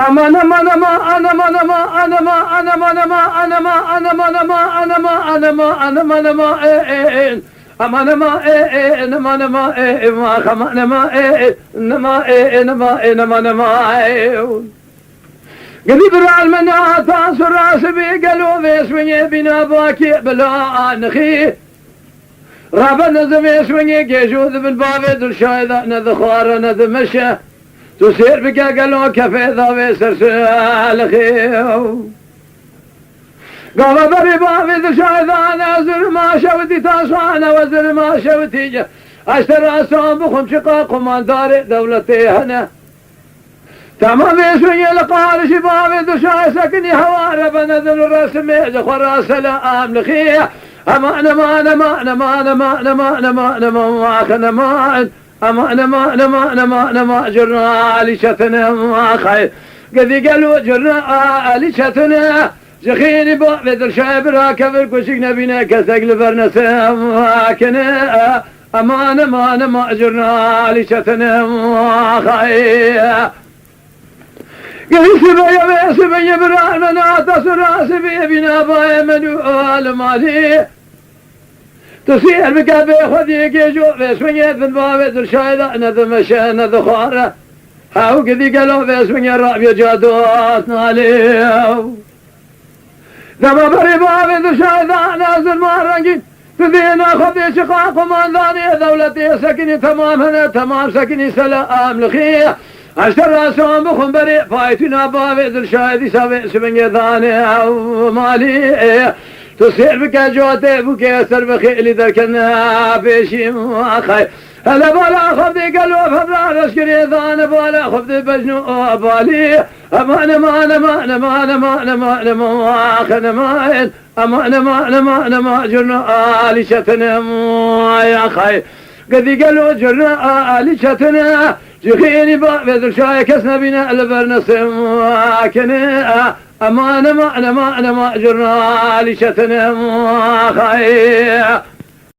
أمان أمان أمان أمان أمان أمان أمان أمان أمان أمان أمان أمان أمان أمان أمان ما ما خمان ما قريب العلمنا تاس الراس بي قالوا فيس ويني بنا باكي بلا نخي رابا نزم ويني جيجوذ بالباب دل شايدا نذخوار نذمشى تسير بك قالوا كفي ذا سرسال خيو قال بري بابي دل شايدا نازل ما شوتي تاسوانا وزر ما شوتي جا اشترى صوبكم شقاق من دار دولتي هنا تمام يسوي لقال شباب دشاي سكني هوار بنذل الرسم خراس الام لخيه امان ما ما ما ما ما ما ما ما ما امان ما جرنا لشتنا ما خير قد قالوا جرنا لشتنا جخيني بدل شايب راكب الكشك بينا كسقل برنس كنا امان ما جرنا لشتنا ما خير سبي برامنا تسرى سبي بنا باي منو المالي تسير بكابي خذي كيجو بسوية الباب الشايدة نذمشى نذخارة هاو كذي قالوا بسوية الرابية جادوات ناليو ذما بري باب الشايدة نازل مارنجي تذينا خذي شقاق من ذاني دولتي سكني تمام سكني سلام لخيه اشترى سوم بخم بري فايتنا بابي ذل شايدي سبني ذاني او مالي تسير بك جوتي بك يسر بخيلي ذكرنا بيشي خير هلا بالا خفدي قلوب فبرار اشكري ذان بالا خفدي بجنو بالي امان ما جرنا آلي شتنا يا خير قد قالوا جرنا آلي شتنا جخيني بذل شاي كسنا بنا البرنس كنا امان ما جرنا لشتنا خير